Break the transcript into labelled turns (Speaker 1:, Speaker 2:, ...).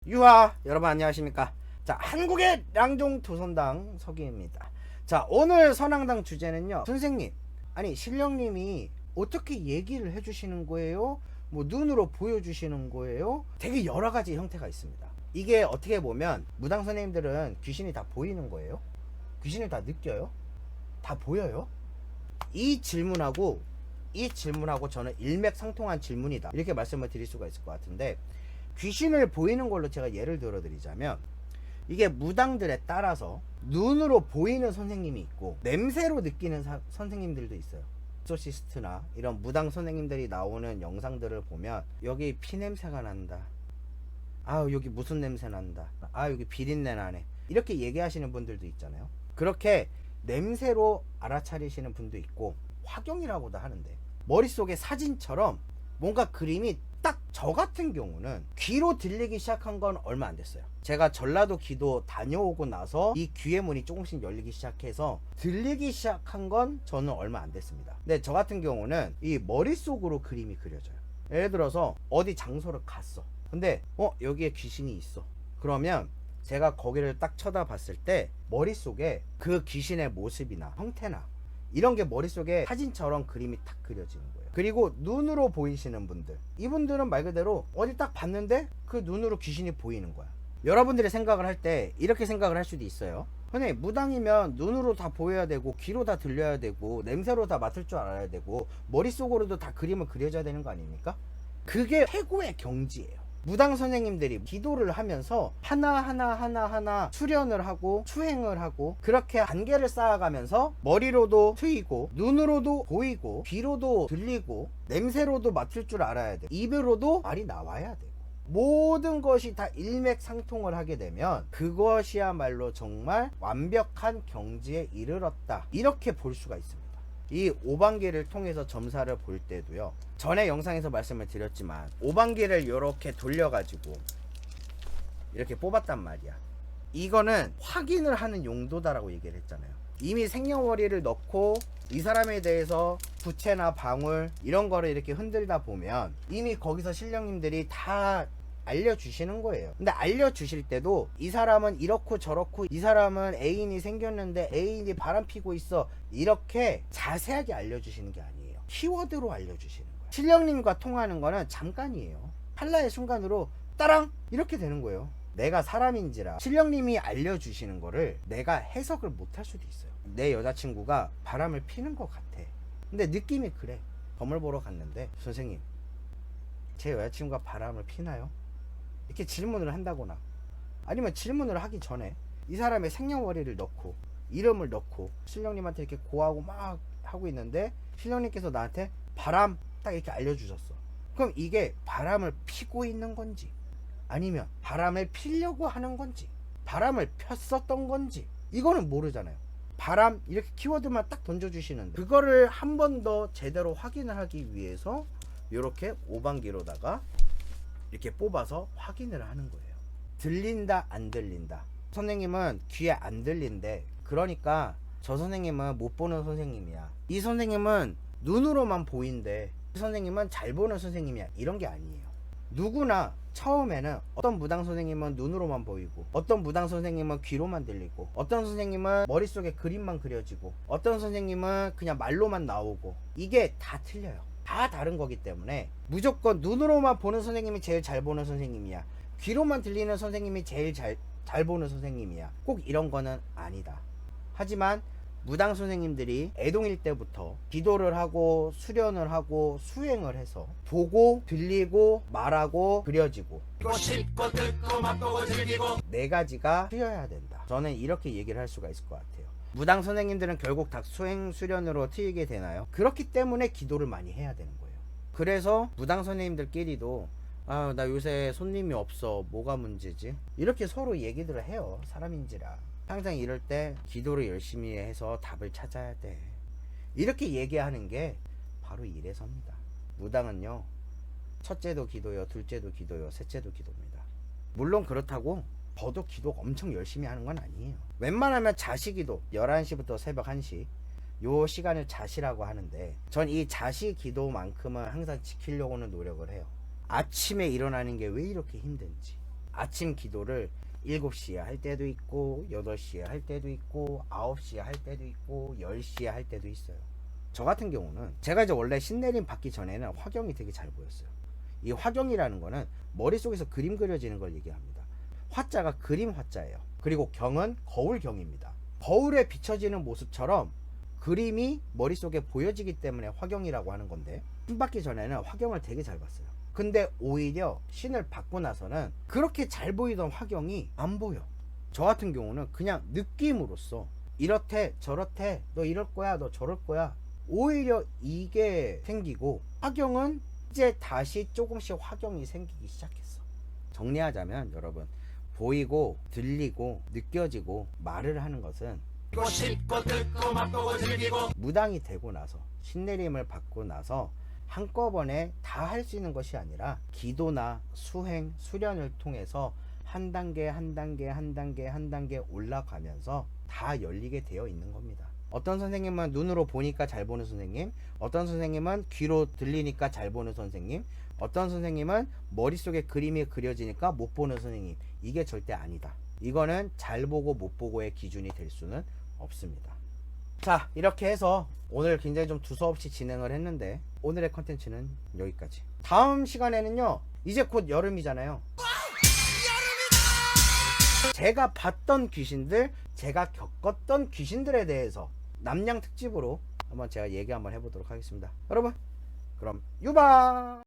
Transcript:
Speaker 1: 유하 여러분 안녕하십니까. 자, 한국의 량종 도선당 서기입니다. 자, 오늘 선앙당 주제는요, 선생님, 아니 신령님이 어떻게 얘기를 해주시는 거예요? 뭐 눈으로 보여주시는 거예요? 되게 여러 가지 형태가 있습니다. 이게 어떻게 보면 무당 선생님들은 귀신이 다 보이는 거예요? 귀신을 다 느껴요? 다 보여요? 이 질문하고 저는 일맥상통한 질문이다, 이렇게 말씀을 드릴 수가 있을 것 같은데, 귀신을 보이는 걸로 제가 예를 들어 드리자면, 이게 무당들에 따라서 눈으로 보이는 선생님이 있고 냄새로 느끼는 선생님들도 있어요. 소시스트나 이런 무당 선생님들이 나오는 영상들을 보면, 여기 피냄새가 난다, 아 여기 무슨 냄새 난다, 아 여기 비린내 나네, 이렇게 얘기하시는 분들도 있잖아요. 그렇게 냄새로 알아차리시는 분도 있고, 화경이라고도 하는데, 머릿속에 사진처럼 뭔가 그림이 딱, 저 같은 경우는 귀로 들리기 시작한 건 얼마 안 됐어요. 제가 전라도 기도 다녀오고 나서 이 귀의 문이 조금씩 열리기 시작해서 들리기 시작한 건 저는 얼마 안 됐습니다. 근데 저 같은 경우는 이 머릿속으로 그림이 그려져요. 예를 들어서 어디 장소를 갔어. 근데 여기에 귀신이 있어. 그러면 제가 거기를 딱 쳐다봤을 때 머릿속에 그 귀신의 모습이나 형태나 이런 게 머릿속에 사진처럼 그림이 탁 그려지는 거예요. 그리고 눈으로 보이시는 분들, 이분들은 말 그대로 어디 딱 봤는데 그 눈으로 귀신이 보이는 거야. 여러분들이 생각을 할 때 이렇게 생각을 할 수도 있어요. 선생님, 무당이면 눈으로 다 보여야 되고, 귀로 다 들려야 되고, 냄새로 다 맡을 줄 알아야 되고, 머릿속으로도 다 그림을 그려줘야 되는 거 아닙니까? 그게 최고의 경지예요. 무당 선생님들이 기도를 하면서 하나하나 수련을 하고 수행을 하고, 그렇게 단계를 쌓아가면서 머리로도 트이고, 눈으로도 보이고, 귀로도 들리고, 냄새로도 맡을 줄 알아야 돼. 입으로도 말이 나와야 돼. 모든 것이 다 일맥상통을 하게 되면 그것이야말로 정말 완벽한 경지에 이르렀다, 이렇게 볼 수가 있습니다. 이 오방기를 통해서 점사를 볼 때도요, 전에 영상에서 말씀을 드렸지만 오방기를 이렇게 돌려가지고 이렇게 뽑았단 말이야. 이거는 확인을 하는 용도다라고 얘기를 했잖아요. 이미 생년월일을 넣고 이 사람에 대해서 부채나 방울 이런 거를 이렇게 흔들다 보면 이미 거기서 신령님들이 다 알려주시는 거예요. 근데 알려주실 때도 이 사람은 이렇고 저렇고, 이 사람은 애인이 생겼는데 애인이 바람피고 있어, 이렇게 자세하게 알려주시는 게 아니에요. 키워드로 알려주시는 거예요. 신령님과 통하는 거는 잠깐이에요. 찰나의 순간으로 따랑 이렇게 되는 거예요. 내가 사람인지라 신령님이 알려주시는 거를 내가 해석을 못할 수도 있어요. 내 여자친구가 바람을 피는 것 같아. 근데 느낌이 그래. 점을 보러 갔는데, 선생님, 제 여자친구가 바람을 피나요? 이렇게 질문을 한다거나, 아니면 질문을 하기 전에 이 사람의 생년월일을 넣고 이름을 넣고 신령님한테 이렇게 고하고 막 하고 있는데, 신령님께서 나한테 바람 딱 이렇게 알려주셨어. 그럼 이게 바람을 피고 있는 건지, 아니면 바람을 피려고 하는 건지, 바람을 폈었던 건지, 이거는 모르잖아요. 바람 이렇게 키워드만 딱 던져주시는데, 그거를 한 번 더 제대로 확인을 하기 위해서 이렇게 오방기로다가 이렇게 뽑아서 확인을 하는 거예요. 들린다 안 들린다. 선생님은 귀에 안 들린대, 그러니까 저 선생님은 못 보는 선생님이야, 이 선생님은 눈으로만 보인대, 이 선생님은 잘 보는 선생님이야, 이런 게 아니에요. 누구나 처음에는 어떤 무당 선생님은 눈으로만 보이고, 어떤 무당 선생님은 귀로만 들리고, 어떤 선생님은 머릿속에 그림만 그려지고, 어떤 선생님은 그냥 말로만 나오고, 이게 다 틀려요. 다 다른 거기 때문에 무조건 눈으로만 보는 선생님이 제일 잘 보는 선생님이야, 귀로만 들리는 선생님이 제일 잘 보는 선생님이야, 꼭 이런 거는 아니다. 하지만 무당 선생님들이 애동일 때부터 기도를 하고 수련을 하고 수행을 해서 보고 들리고 말하고 그려지고 씹고 듣고 맛보고 즐기고 네 가지가 트여야 된다, 저는 이렇게 얘기를 할 수가 있을 것 같아요. 무당 선생님들은 결국 다 수행 수련으로 트이게 되나요? 그렇기 때문에 기도를 많이 해야 되는 거예요. 그래서 무당 선생님들끼리도 나 요새 손님이 없어, 뭐가 문제지? 이렇게 서로 얘기들을 해요, 사람인지라. 항상 이럴 때 기도를 열심히 해서 답을 찾아야 돼, 이렇게 얘기하는 게 바로 이래서입니다. 무당은요, 첫째도 기도요, 둘째도 기도요, 셋째도 기도입니다. 물론 그렇다고 저도 기도 엄청 열심히 하는 건 아니에요. 웬만하면 자시기도 11시부터 새벽 1시 요 시간을 자시라고 하는데, 전 이 자시 기도만큼은 항상 지키려고는 노력을 해요. 아침에 일어나는 게 왜 이렇게 힘든지, 아침 기도를 7시에 할 때도 있고 8시에 할 때도 있고 9시에 할 때도 있고 10시에 할 때도 있어요. 저 같은 경우는 제가 이제 원래 신내림 받기 전에는 화경이 되게 잘 보였어요. 이 화경이라는 거는 머릿속에서 그림 그려지는 걸 얘기합니다. 화자가 그림 화자예요. 그리고 경은 거울경입니다. 거울에 비춰지는 모습처럼 그림이 머릿속에 보여지기 때문에 화경이라고 하는 건데, 신 받기 전에는 화경을 되게 잘 봤어요. 근데 오히려 신을 받고 나서는 그렇게 잘 보이던 화경이 안 보여. 저 같은 경우는 그냥 느낌으로써 이렇대 저렇대, 너 이럴 거야, 너 저럴 거야, 오히려 이게 생기고, 화경은 이제 다시 조금씩 화경이 생기기 시작했어. 정리하자면 여러분, 보이고 들리고 느껴지고 말을 하는 것은 씹고 듣고 맛보고 즐기고 무당이 되고 나서, 신내림을 받고 나서 한꺼번에 다 할 수 있는 것이 아니라 기도나 수행, 수련을 통해서 한 단계 한 단계 한 단계 한 단계 올라가면서 다 열리게 되어 있는 겁니다. 어떤 선생님은 눈으로 보니까 잘 보는 선생님, 어떤 선생님은 귀로 들리니까 잘 보는 선생님, 어떤 선생님은 머릿속에 그림이 그려지니까 못 보는 선생님. 이게 절대 아니다. 이거는 잘 보고 못 보고의 기준이 될 수는 없습니다. 자, 이렇게 해서 오늘 굉장히 좀 두서없이 진행을 했는데, 오늘의 컨텐츠는 여기까지. 다음 시간에는요, 이제 곧 여름이잖아요. 제가 봤던 귀신들, 제가 겪었던 귀신들에 대해서 남양 특집으로 한번 제가 얘기 한번 해보도록 하겠습니다. 여러분, 그럼 유바!